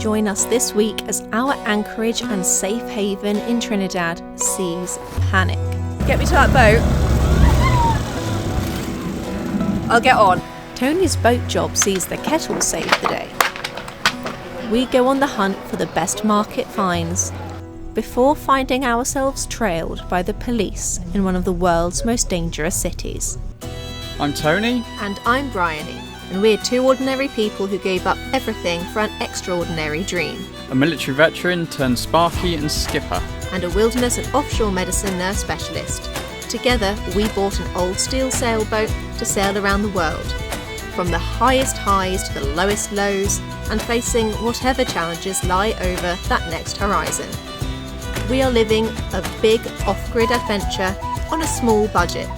Join us this week as our anchorage and safe haven in Trinidad sees panic. Get me to that boat. I'll get on. Tony's boat job sees the kettle save the day. We go on the hunt for the best market finds before finding ourselves trailed by the police in one of the world's most dangerous cities. I'm Tony. And I'm Bryony, and we're two ordinary people who gave up everything for an extraordinary dream. A military veteran turned sparky and skipper. And a wilderness and offshore medicine nurse specialist. Together, we bought an old steel sailboat to sail around the world, from the highest highs to the lowest lows, and facing whatever challenges lie over that next horizon. We are living a big off-grid adventure on a small budget,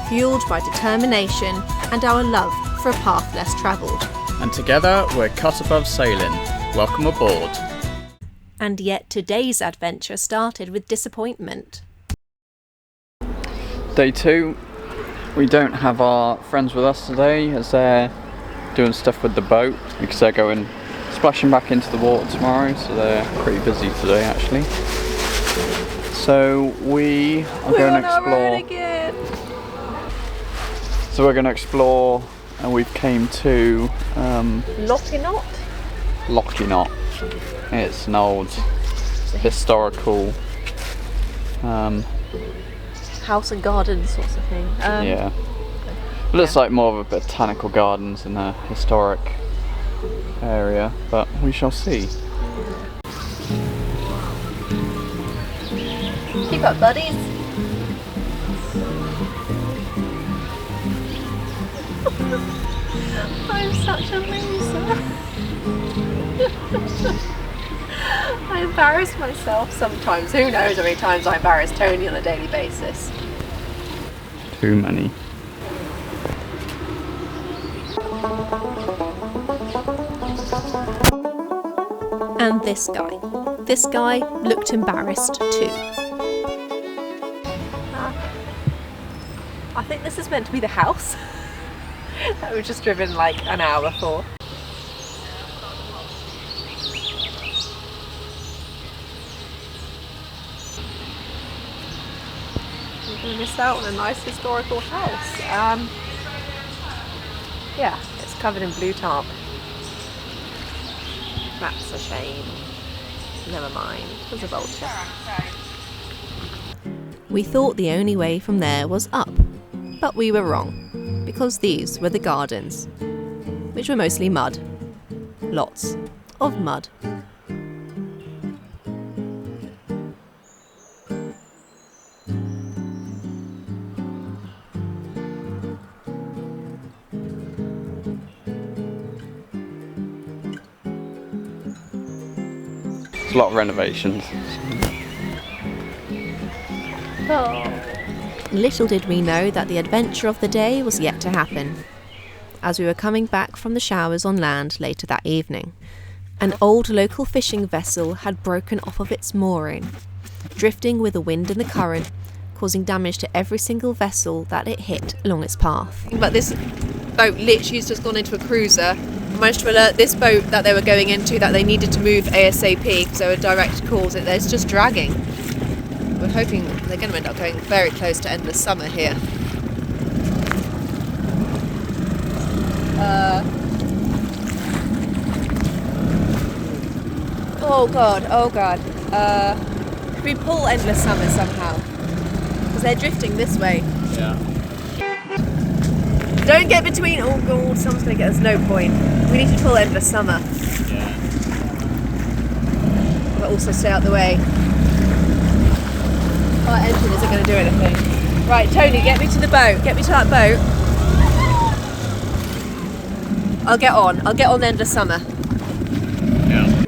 fueled by determination and our love for a path less travelled. And together, we're cut above sailing. Welcome aboard. And yet today's adventure started with disappointment. Day 2. We don't have our friends with us today as they're doing stuff with the boat because they're going splashing back into the water tomorrow, so they're pretty busy today actually. So we're going to explore and we've came to Lopinot? Lopinot. It's an old historical house and garden sorts of thing. Yeah. It looks like more of a botanical gardens in a historic area, but we shall see. Keep up, buddies. I'm such a loser. I embarrass myself sometimes. Who knows how many times I embarrass Tony on a daily basis. Too many. And this guy looked embarrassed too. I think this is meant to be the house that we've just driven like an hour for. We're going to miss out on a nice historical house. Yeah, it's covered in blue tarp. That's a shame. Never mind, there's a vulture. We thought the only way from there was up, but we were wrong, because these were the gardens, which were mostly mud. Lots of mud. There's a lot of renovations. Little did we know that the adventure of the day was yet to happen. As we were coming back from the showers on land later that evening, an old local fishing vessel had broken off of its mooring, drifting with the wind and the current, causing damage to every single vessel that it hit along its path. But this boat literally has just gone into a cruiser. I managed to alert this boat that they were going into that they needed to move ASAP because there were direct calls. It's just dragging. We're hoping they're going to end up going very close to endless summer here. Oh god. If we pull endless summer somehow, because they're drifting this way. Yeah. Don't get between. Oh god, someone's going to get us. No point. We need to pull endless summer. Yeah. But also stay out the way. Our engine isn't going to do anything. Right, Tony, get me to the boat. Get me to that boat. I'll get on endless summer. Yeah.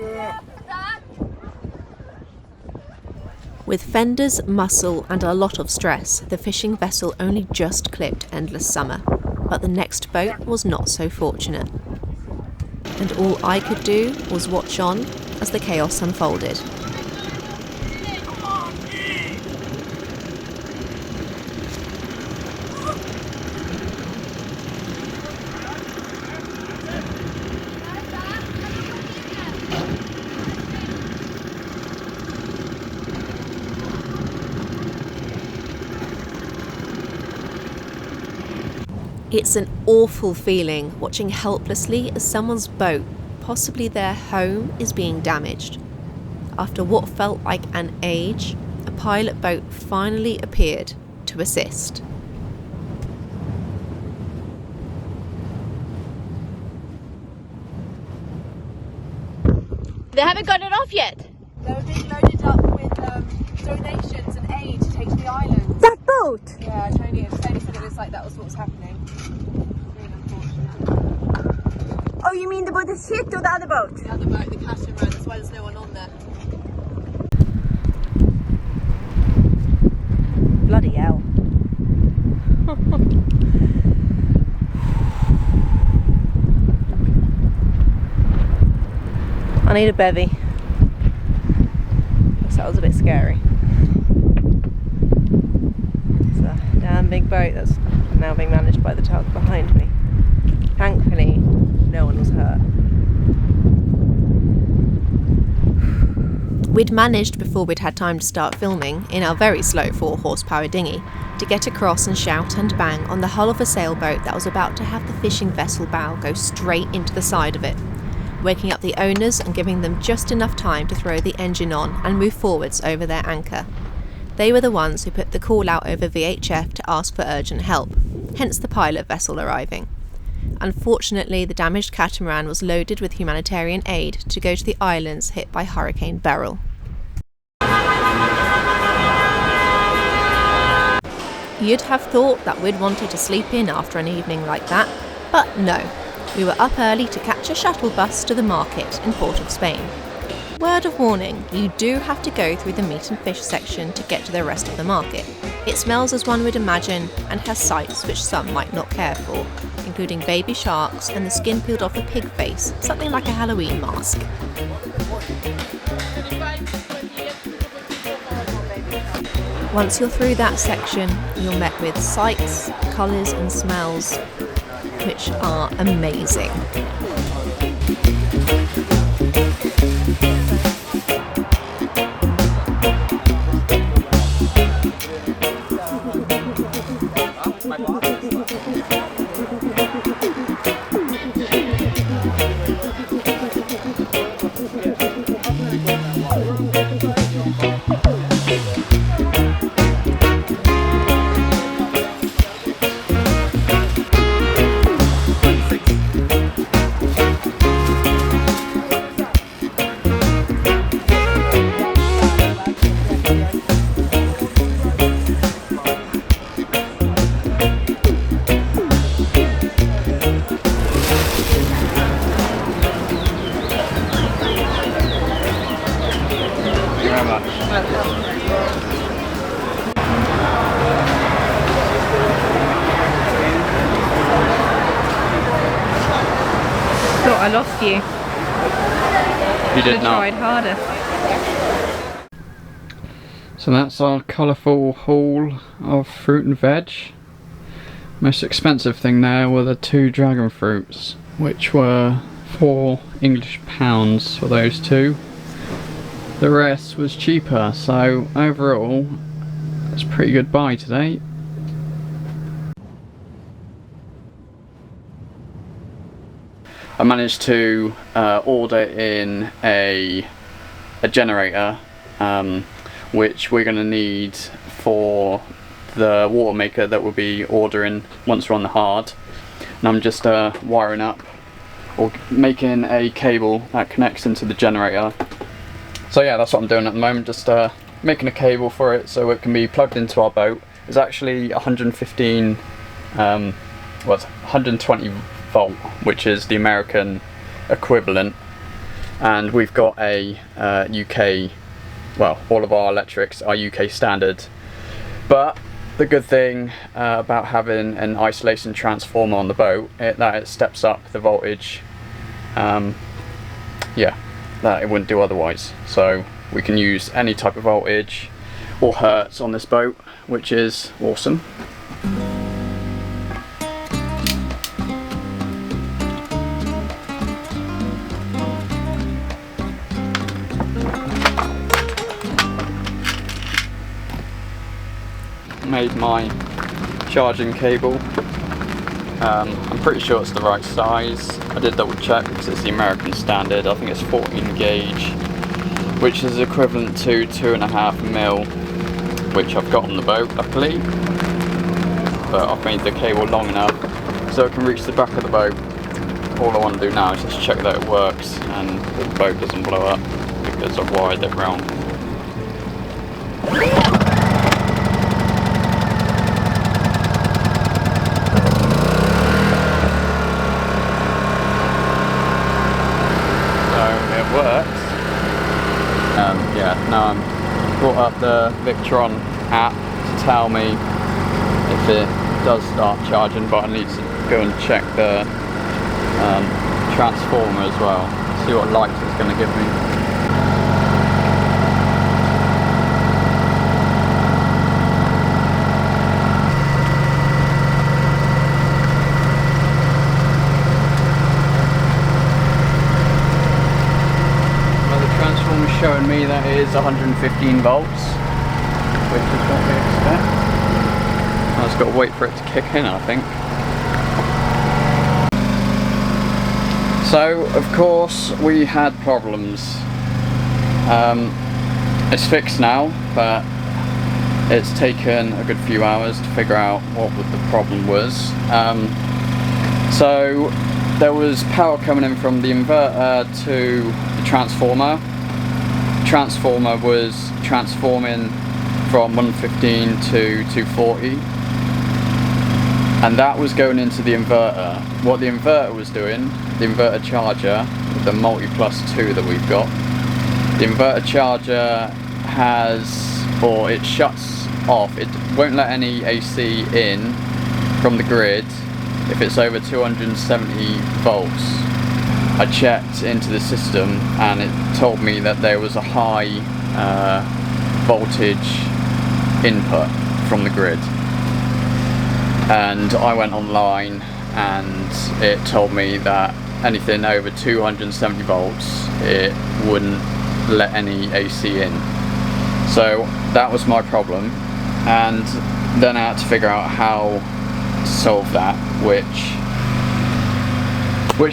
With fenders, muscle and a lot of stress, the fishing vessel only just clipped endless summer. But the next boat was not so fortunate. And all I could do was watch on as the chaos unfolded. It's an awful feeling watching helplessly as someone's boat, possibly their home, is being damaged. After what felt like an age, a pilot boat finally appeared to assist. They haven't got it off yet. They're being loaded up with donations and aid to take to the islands. That boat? Yeah, Tony said it was like that was what was happening. Really unfortunate. Oh, you mean the boat is hit or the other boat? The other boat, the catamaran, that's why there's no one on there. Bloody hell. I need a bevy. That was a bit scary. It's a damn big boat that's now being managed by the tug behind me. Thankfully, no one was hurt. We'd managed, before we'd had time to start filming, in our very slow 4-horsepower dinghy, to get across and shout and bang on the hull of a sailboat that was about to have the fishing vessel bow go straight into the side of it, waking up the owners and giving them just enough time to throw the engine on and move forwards over their anchor. They were the ones who put the call out over VHF to ask for urgent help, hence the pilot vessel arriving. Unfortunately, the damaged catamaran was loaded with humanitarian aid to go to the islands hit by Hurricane Beryl. You'd have thought that we'd wanted to sleep in after an evening like that, but no. We were up early to catch a shuttle bus to the market in Port of Spain. Word of warning, you do have to go through the meat and fish section to get to the rest of the market. It smells as one would imagine and has sights which some might not care for, including baby sharks and the skin peeled off a pig face, something like a Halloween mask. Once you're through that section, you're met with sights, colours and smells which are amazing. Thought I lost you. You did not. Tried harder. So that's our colourful haul of fruit and veg. Most expensive thing there were the 2 dragon fruits, which were £4 English for those 2. The rest was cheaper, so overall it's a pretty good buy today. I managed to order in a generator, which we're going to need for the water maker that we'll be ordering once we're on the hard. And I'm just wiring up or making a cable that connects into the generator. So yeah, that's what I'm doing at the moment, just making a cable for it so it can be plugged into our boat. It's actually 120 volt, which is the American equivalent, and we've got a UK, well, all of our electrics are UK standard. But the good thing about having an isolation transformer on the boat that it steps up the voltage, yeah, that it wouldn't do otherwise. So we can use any type of voltage or hertz on this boat, which is awesome. Made my charging cable, I'm pretty sure it's the right size. I did double check because it's the American standard. I think it's 14 gauge, which is equivalent to 2.5 mil, which I've got on the boat luckily. But I've made the cable long enough so it can reach the back of the boat. All I want to do now is just check that it works and the boat doesn't blow up because I've wired it wrong. Works. Yeah, now I'm brought up the Victron app to tell me if it does start charging, but I need to go and check the transformer as well, see what light it's going to give me. Showing me that it is 115 volts, which is what we expect. I just got to wait for it to kick in, I think. So, of course, we had problems. It's fixed now, but it's taken a good few hours to figure out what the problem was. So, there was power coming in from the inverter to the transformer. Transformer was transforming from 115 to 240, and that was going into the inverter. What the inverter was doing, the inverter charger, the multi plus 2 that we've got, the inverter charger it shuts off, it won't let any AC in from the grid if it's over 270 volts. I checked into the system and it told me that there was a high voltage input from the grid, and I went online and it told me that anything over 270 volts it wouldn't let any AC in. So that was my problem, and then I had to figure out how to solve that, which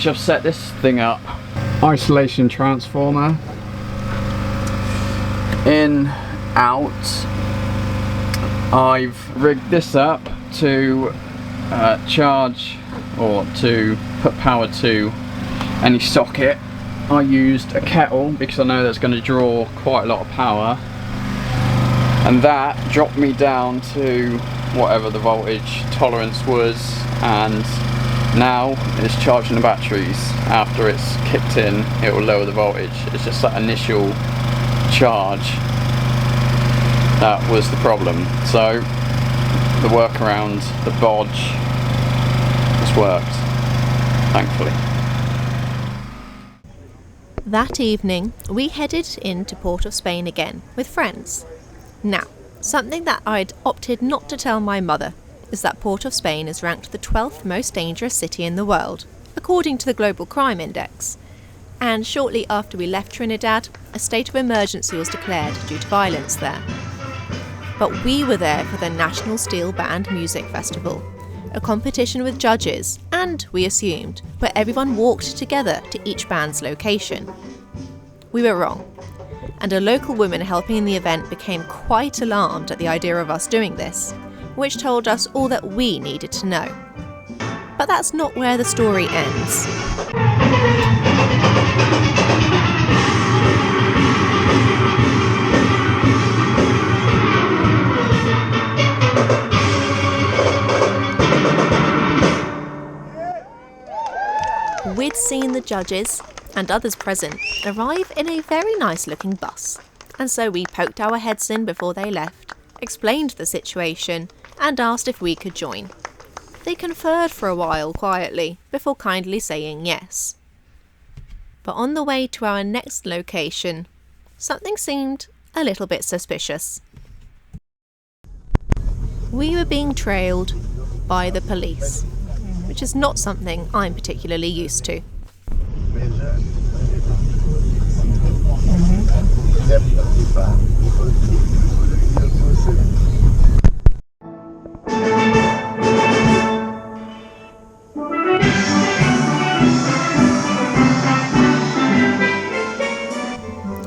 I've set this thing up. Isolation transformer. In, out. I've rigged this up to charge or to put power to any socket. I used a kettle because I know that's going to draw quite a lot of power, and that dropped me down to whatever the voltage tolerance was, and now it's charging the batteries. After it's kicked in, it will lower the voltage. It's just that initial charge that was the problem. So the workaround, the bodge, has worked, thankfully. That evening, we headed into Port of Spain again with friends. Now, something that I'd opted not to tell my mother is that Port of Spain is ranked the 12th most dangerous city in the world, according to the Global Crime Index. And shortly after we left Trinidad, a state of emergency was declared due to violence there. But we were there for the National Steel Band Music Festival, a competition with judges, and, we assumed, where everyone walked together to each band's location. We were wrong, and a local woman helping in the event became quite alarmed at the idea of us doing this, which told us all that we needed to know. But that's not where the story ends. We'd seen the judges and others present arrive in a very nice looking bus, and so we poked our heads in before they left, explained the situation, and asked if we could join. They conferred for a while quietly before kindly saying yes. But on the way to our next location, something seemed a little bit suspicious. We were being trailed by the police, which is not something I'm particularly used to.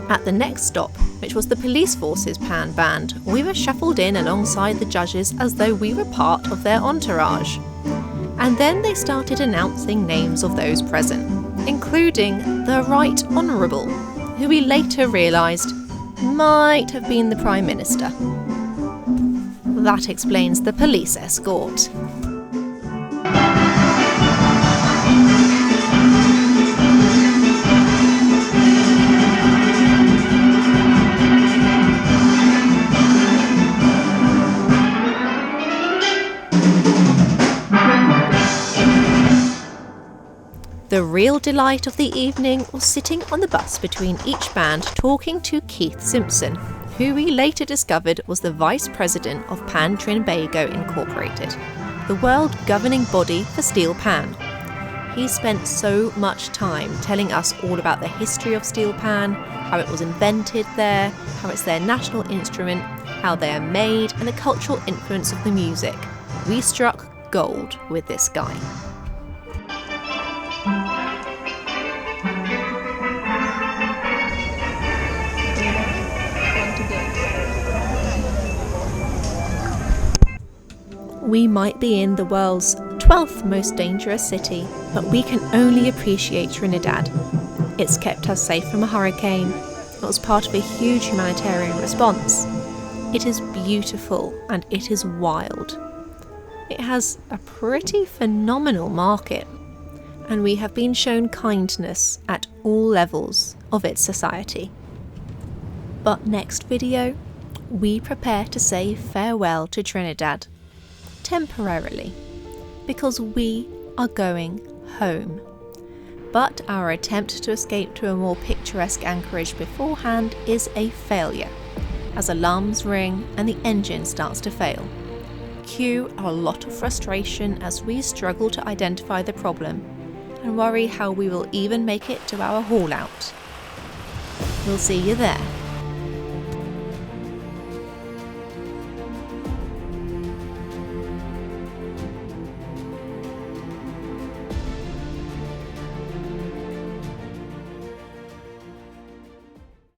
At the next stop, which was the police force's pan band, we were shuffled in alongside the judges as though we were part of their entourage. And then they started announcing names of those present, including the Right Honourable, who we later realised might have been the Prime Minister. That explains the police escort. The real delight of the evening was sitting on the bus between each band talking to Keith Simpson, who we later discovered was the Vice President of Pan Trinidad Incorporated, the world governing body for steel pan. He spent so much time telling us all about the history of steel pan, how it was invented there, how it's their national instrument, how they are made, and the cultural influence of the music. We struck gold with this guy. We might be in the world's 12th most dangerous city, but we can only appreciate Trinidad. It's kept us safe from a hurricane. It was part of a huge humanitarian response. It is beautiful and it is wild. It has a pretty phenomenal market, and we have been shown kindness at all levels of its society. But next video, we prepare to say farewell to Trinidad. Temporarily, because we are going home. But our attempt to escape to a more picturesque anchorage beforehand is a failure, as alarms ring and the engine starts to fail. Cue a lot of frustration as we struggle to identify the problem and worry how we will even make it to our haul out. We'll see you there.